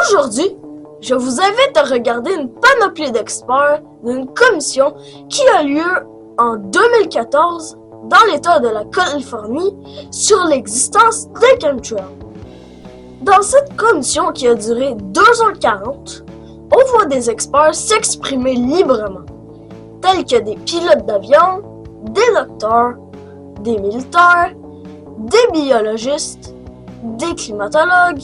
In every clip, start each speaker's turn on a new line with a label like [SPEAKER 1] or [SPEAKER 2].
[SPEAKER 1] Aujourd'hui, je vous invite à regarder une panoplie d'experts d'une commission qui a lieu en 2014 dans l'État de la Californie sur l'existence des chemtrails. Dans cette commission qui a duré 2h40, on voit des experts s'exprimer librement, tels que des pilotes d'avion, des docteurs, des militaires, des biologistes, des climatologues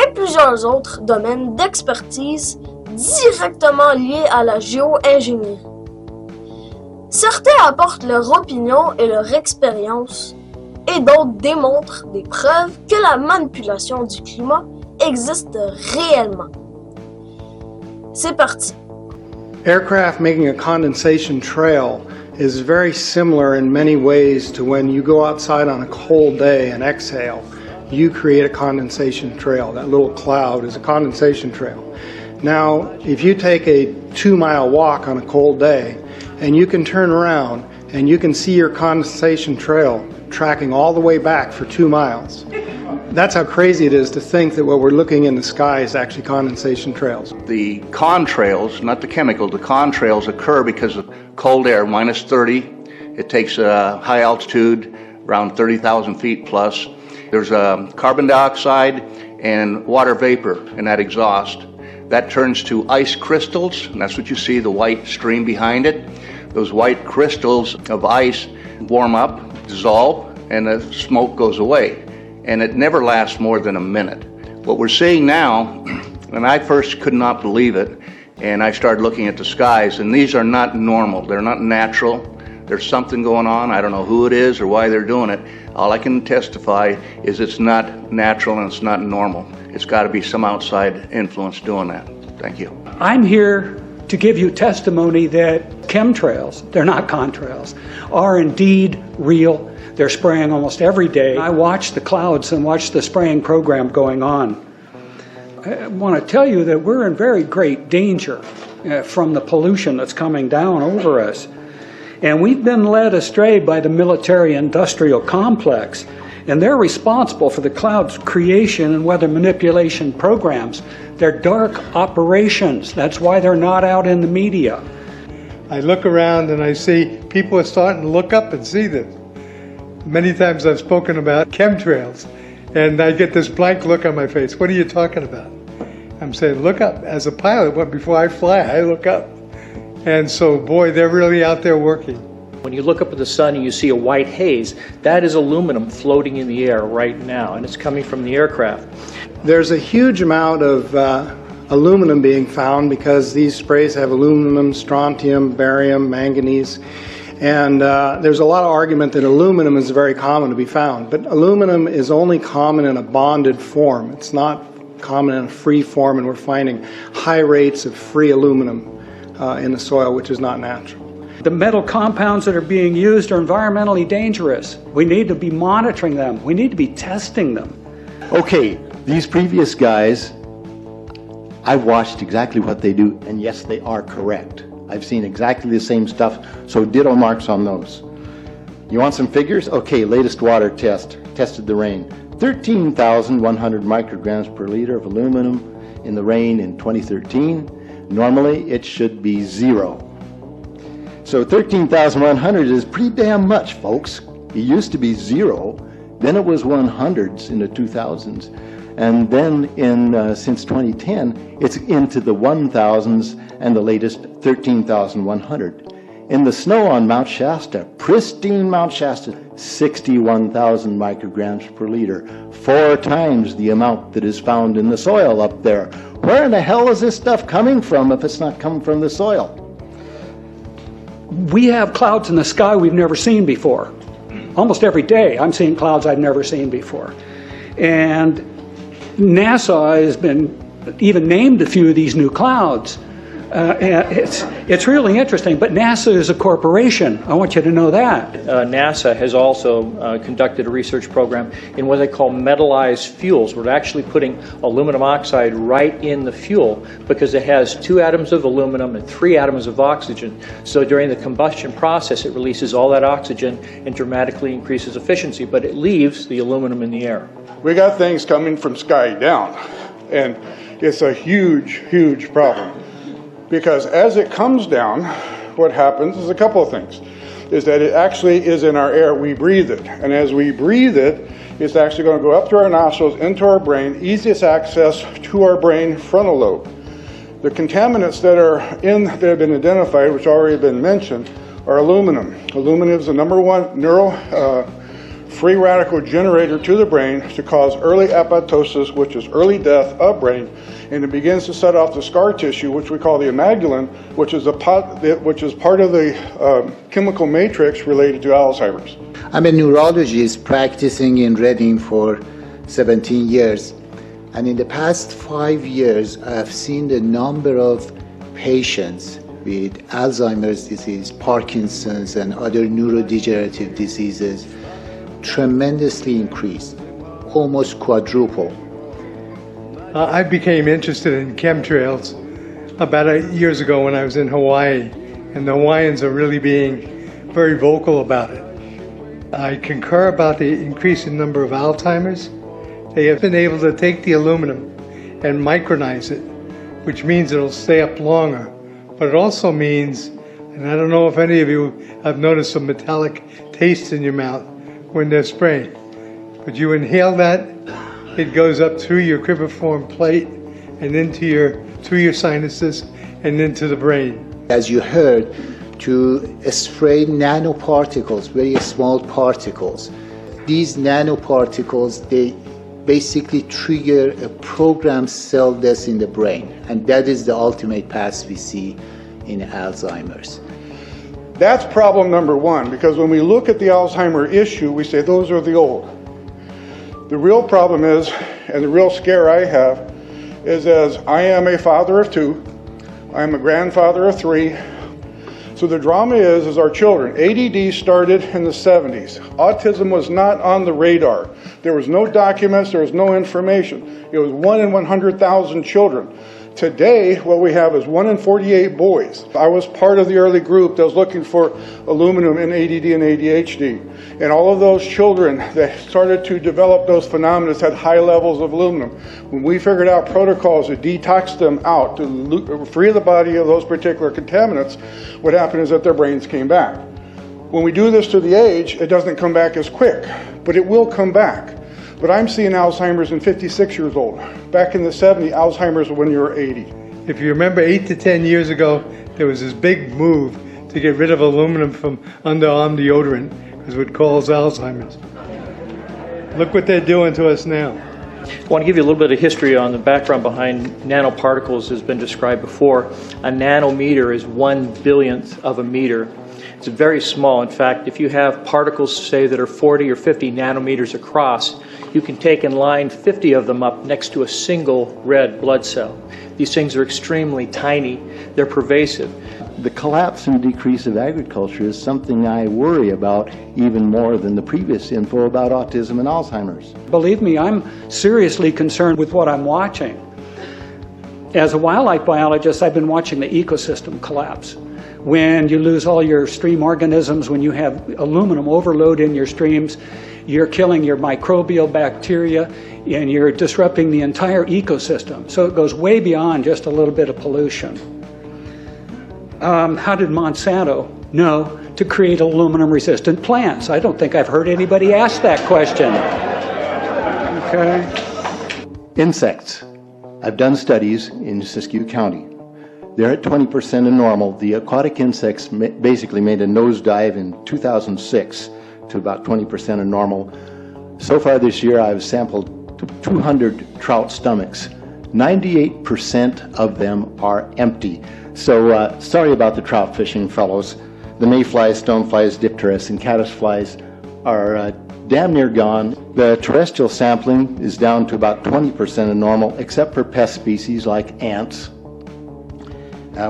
[SPEAKER 1] et plusieurs autres domaines d'expertise directement liés à la géo-ingénierie. Certains apportent leur opinion et leur expérience, et d'autres démontrent des preuves que la manipulation du climat existe réellement. C'est parti.
[SPEAKER 2] Aircraft making a condensation trail is very similar in many ways to when you go outside on a cold day and exhale. You create a condensation trail. That little cloud is a condensation trail. Now, if you take a 2-mile walk on a cold day and you can turn around and you can see your condensation trail tracking all the way back for 2 miles. That's how crazy it is to think that what we're looking in the sky is actually condensation trails.
[SPEAKER 3] The contrails, not the chemicals, the contrails occur because of cold air, minus 30. It takes high altitude, around 30,000 feet plus. There's carbon dioxide and water vapor in that exhaust. That turns to ice crystals, and that's what you see, the white stream behind it. Those white crystals of ice warm up, dissolve, and the smoke goes away. And it never lasts more than a minute. What we're seeing now, and I first could not believe it, and I started looking at the skies, and these are not normal, they're not natural. There's something going on, I don't know who it is or why they're doing it. All I can testify is it's not natural and it's not normal. It's got to be some outside influence doing that. Thank you.
[SPEAKER 4] I'm here to give you testimony that chemtrails, they're not contrails, are indeed real. They're spraying almost every day. I watch the clouds and watch the spraying program going on. I want to tell you that we're in very great danger from the pollution that's coming down over us. And we've been led astray by the military-industrial complex, and they're responsible for the cloud's creation and weather manipulation programs. They're dark operations. That's why they're not out in the media.
[SPEAKER 5] I look around and I see people are starting to look up and see this. Many times I've spoken about chemtrails, and I get this blank look on my face. What are you talking about? I'm saying, look up. As a pilot, before I fly, I look up. And so, boy, they're really out there working.
[SPEAKER 6] When you look up at the sun and you see a white haze, that is aluminum floating in the air right now, and it's coming from the aircraft.
[SPEAKER 2] There's a huge amount of aluminum being found because these sprays have aluminum, strontium, barium, manganese. And there's a lot of argument that aluminum is very common to be found, but aluminum is only common in a bonded form. It's not common in a free form, and we're finding high rates of free aluminum in the soil, which is not natural.
[SPEAKER 4] The metal compounds that are being used are environmentally dangerous. We need to be monitoring them. We need to be testing them.
[SPEAKER 7] Okay, these previous guys, I've watched exactly what they do, and yes, they are correct. I've seen exactly the same stuff, so ditto marks on those. You want some figures? Okay, latest water test, tested the rain. 13,100 micrograms per liter of aluminum in the rain in 2013. Normally, it should be 0. So 13,100 is pretty damn much, folks. It used to be 0, then it was 100s in the 2000s, and then since 2010, it's into the 1000s and the latest 13,100. In the snow on Mount Shasta, pristine Mount Shasta, 61,000 micrograms per liter, 4 times the amount that is found in the soil up there. Where in the hell is this stuff coming from if it's not coming from the soil?
[SPEAKER 4] We have clouds in the sky we've never seen before. Almost every day I'm seeing clouds I've never seen before. And NASA has been even named a few of these new clouds. It's really interesting, but NASA is a corporation. I want you to know that.
[SPEAKER 6] NASA has also conducted a research program in what they call metallized fuels. We're actually putting aluminum oxide right in the fuel because it has 2 atoms of aluminum and 3 atoms of oxygen. So during the combustion process, it releases all that oxygen and dramatically increases efficiency, but it leaves the aluminum in the air.
[SPEAKER 8] We got things coming from sky down. And it's a huge, huge problem. Because as it comes down, what happens is a couple of things. Is that it actually is in our air, we breathe it. And as we breathe it, it's actually going to go up through our nostrils, into our brain, easiest access to our brain frontal lobe. The contaminants that have been identified, which already have been mentioned, are aluminum. Aluminum is the number one free radical generator to the brain to cause early apoptosis, which is early death of brain, and it begins to set off the scar tissue, which we call the amygdalin, which is part of the chemical matrix related to Alzheimer's.
[SPEAKER 9] I'm a neurologist practicing in Reading for 17 years, and in the past 5 years, I've seen the number of patients with Alzheimer's disease, Parkinson's, and other neurodegenerative diseases tremendously increased, almost quadruple.
[SPEAKER 5] I became interested in chemtrails about 8 years ago when I was in Hawaii, and the Hawaiians are really being very vocal about it. I concur about the increasing number of Alzheimer's. They have been able to take the aluminum and micronize it, which means it'll stay up longer. But it also means, and I don't know if any of you have noticed some metallic taste in your mouth when they're spraying, but you inhale that, it goes up through your cribriform plate and through your sinuses and into the brain.
[SPEAKER 9] As you heard, to spray nanoparticles, very small particles. These nanoparticles, they basically trigger a programmed cell death in the brain, and that is the ultimate path we see in Alzheimer's.
[SPEAKER 8] That's problem number one, because when we look at the Alzheimer issue, we say those are the old. The real problem is, and the real scare I have, is as I am a father of 2, I am a grandfather of 3, so the drama is our children. ADD started in the 70s. Autism was not on the radar. There was no documents, there was no information. It was 1 in 100,000 children. Today, what we have is 1 in 48 boys. I was part of the early group that was looking for aluminum in ADD and ADHD. And all of those children that started to develop those phenomena had high levels of aluminum. When we figured out protocols to detox them out, to free the body of those particular contaminants, what happened is that their brains came back. When we do this to the age, it doesn't come back as quick, but it will come back. But I'm seeing Alzheimer's in 56 years old. Back in the 70s, Alzheimer's when you were 80.
[SPEAKER 5] If you remember 8 to 10 years ago, there was this big move to get rid of aluminum from underarm deodorant because it would cause Alzheimer's. Look what they're doing to us now.
[SPEAKER 6] I want to give you a little bit of history on the background behind nanoparticles has been described before. A nanometer is 1/billionth of a meter. It's very small. In fact, if you have particles, say, that are 40 or 50 nanometers across, you can take and line 50 of them up next to a single red blood cell. These things are extremely tiny. They're pervasive.
[SPEAKER 7] The collapse and decrease of agriculture is something I worry about even more than the previous info about autism and Alzheimer's.
[SPEAKER 4] Believe me, I'm seriously concerned with what I'm watching. As a wildlife biologist, I've been watching the ecosystem collapse. When you lose all your stream organisms, when you have aluminum overload in your streams, you're killing your microbial bacteria and you're disrupting the entire ecosystem. So it goes way beyond just a little bit of pollution. How did Monsanto know to create aluminum-resistant plants? I don't think I've heard anybody ask that question. Okay.
[SPEAKER 7] Insects. I've done studies in Siskiyou County. They're at 20% of normal. The aquatic insects basically made a nosedive in 2006 to about 20% of normal. So far this year, I've sampled 200 trout stomachs. 98% of them are empty. So sorry about the trout fishing, fellows. The mayflies, stoneflies, dipterus, and caddisflies are damn near gone. The terrestrial sampling is down to about 20% of normal, except for pest species like ants.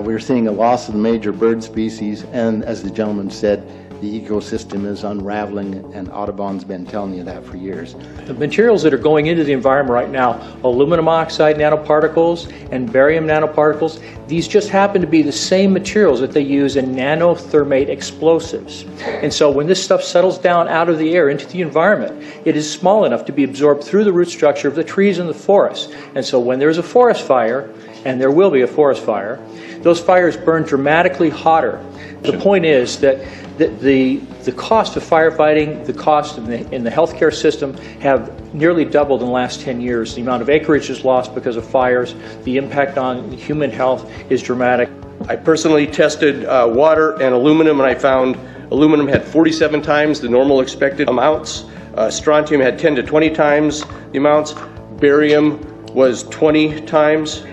[SPEAKER 7] We're seeing a loss of the major bird species, and as the gentleman said, the ecosystem is unraveling, and Audubon's been telling you that for years.
[SPEAKER 6] The materials that are going into the environment right now, aluminum oxide nanoparticles and barium nanoparticles, these just happen to be the same materials that they use in nanothermate explosives. And so when this stuff settles down out of the air into the environment, it is small enough to be absorbed through the root structure of the trees in the forest. And so when there's a forest fire, and there will be a forest fire, those fires burn dramatically hotter. The point is that the cost of firefighting, the cost in the healthcare system have nearly doubled in the last 10 years. The amount of acreage is lost because of fires. The impact on human health is dramatic.
[SPEAKER 10] I personally tested water and aluminum, and I found aluminum had 47 times the normal expected amounts. Strontium had 10 to 20 times the amounts. Barium was 20 times.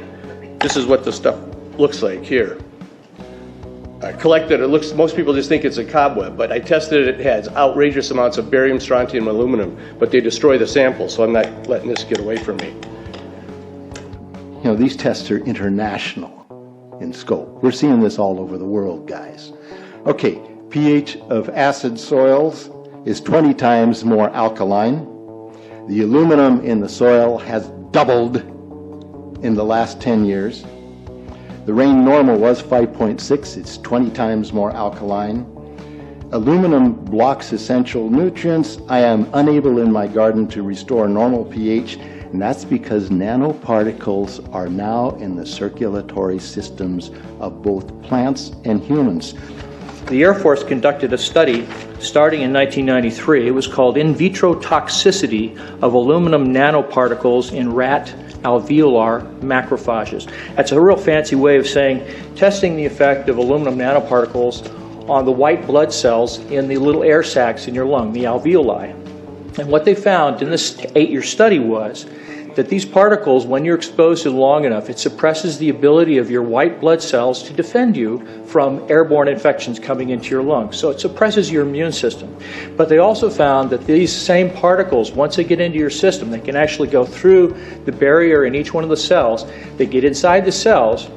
[SPEAKER 10] This is what the stuff looks like here. Collected, it looks, most people just think it's a cobweb, but I tested it, it has outrageous amounts of barium, strontium, and aluminum, but they destroy the sample, so I'm not letting this get away from me.
[SPEAKER 7] You know, these tests are international in scope. We're seeing this all over the world, guys. Okay, pH of acid soils is 20 times more alkaline. The aluminum in the soil has doubled in the last 10 years. The rain normal was 5.6, it's 20 times more alkaline. Aluminum blocks essential nutrients. I am unable in my garden to restore normal pH, and that's because nanoparticles are now in the circulatory systems of both plants and humans.
[SPEAKER 6] The Air Force conducted a study starting in 1993. It was called In Vitro Toxicity of Aluminum Nanoparticles in Rat Alveolar Macrophages. That's a real fancy way of saying testing the effect of aluminum nanoparticles on the white blood cells in the little air sacs in your lung, the alveoli. And what they found in this 8-year study was that these particles, when you're exposed to long enough, it suppresses the ability of your white blood cells to defend you from airborne infections coming into your lungs. So it suppresses your immune system. But they also found that these same particles, once they get into your system, they can actually go through the barrier in each one of the cells. They get inside the cells,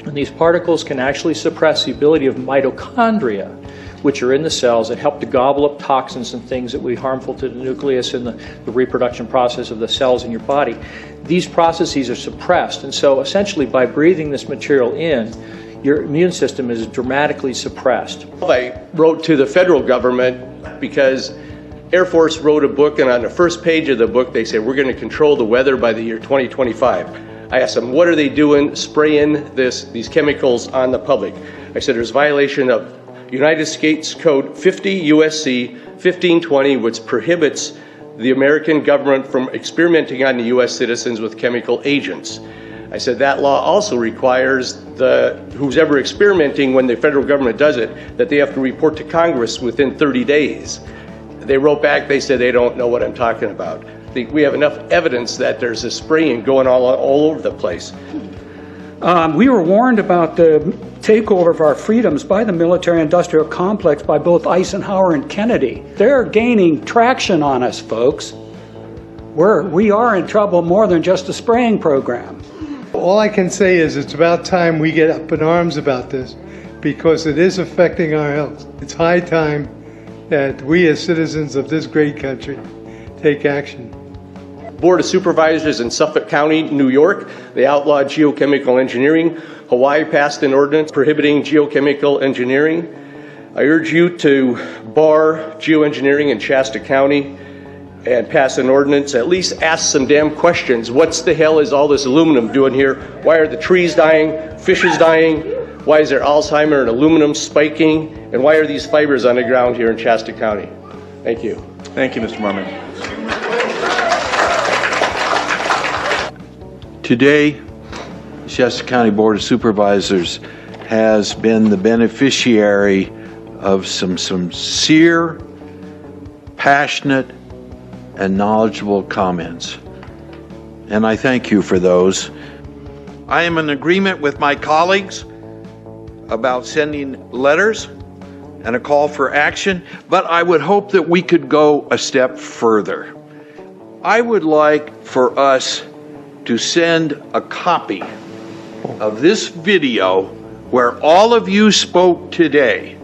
[SPEAKER 6] and these particles can actually suppress the ability of mitochondria, which are in the cells that help to gobble up toxins and things that will be harmful to the nucleus and the reproduction process of the cells in your body. These processes are suppressed, and so essentially by breathing this material in, your immune system is dramatically suppressed.
[SPEAKER 10] I wrote to the federal government because Air Force wrote a book, and on the first page of the book they said, we're going to control the weather by the year 2025. I asked them, what are they doing spraying these chemicals on the public? I said, there's violation of United States Code 50 USC 1520, which prohibits the American government from experimenting on the U.S. citizens with chemical agents. I said that law also requires who's ever experimenting, when the federal government does it, that they have to report to Congress within 30 days. They wrote back, they said they don't know what I'm talking about. We have enough evidence that there's this spraying going all over the place.
[SPEAKER 4] We were warned about the takeover of our freedoms by the military-industrial complex by both Eisenhower and Kennedy. They're gaining traction on us, folks. We are in trouble more than just a spraying program.
[SPEAKER 5] All I can say is it's about time we get up in arms about this, because it is affecting our health. It's high time that we as citizens of this great country take action.
[SPEAKER 10] Board of Supervisors in Suffolk County, New York, they outlawed geochemical engineering. Hawaii passed an ordinance prohibiting geochemical engineering. I urge you to bar geoengineering in Shasta County and pass an ordinance. At least ask some damn questions. What the hell is all this aluminum doing here? Why are the trees dying, fishes dying? Why is there Alzheimer and aluminum spiking? And why are these fibers on the ground here in Shasta County? Thank you.
[SPEAKER 11] Thank you, Mr. Marmon. Today, Shasta County Board of Supervisors has been the beneficiary of some sincere, passionate, and knowledgeable comments. And I thank you for those. I am in agreement with my colleagues about sending letters and a call for action, but I would hope that we could go a step further. I would like for us to send a copy of this video where all of you spoke today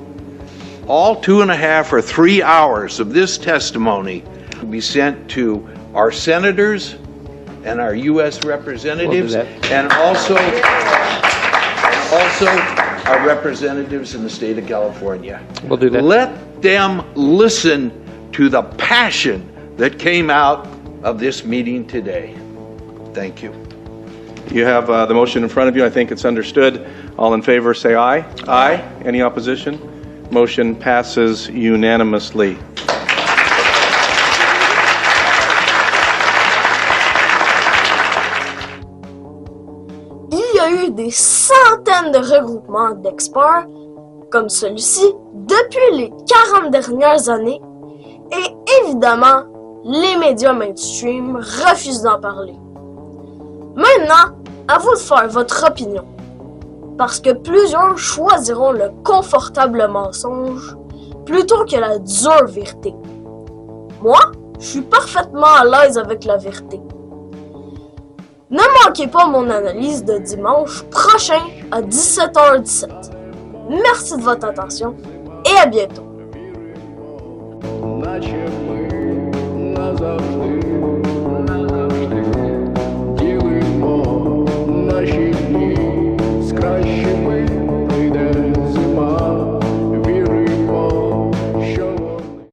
[SPEAKER 11] all 2.5 or 3 hours of this testimony will be sent to our senators and our U.S. representatives, and also our representatives in the state of California.
[SPEAKER 6] We'll do that.
[SPEAKER 11] Let them listen to the passion that came out of this meeting today. Thank you.
[SPEAKER 12] You have the motion in front of you. I think it's understood. All in favor say aye. Aye. Any opposition? Motion passes unanimously.
[SPEAKER 1] Il y a eu des centaines de regroupements d'experts, comme celui-ci, depuis les 40 dernières années, et évidemment, les médias mainstream refusent d'en parler. Maintenant, à vous de faire votre opinion, parce que plusieurs choisiront le confortable mensonge plutôt que la dure vérité. Moi, je suis parfaitement à l'aise avec la vérité. Ne manquez pas mon analyse de dimanche prochain à 17h17. Merci de votre attention et à bientôt.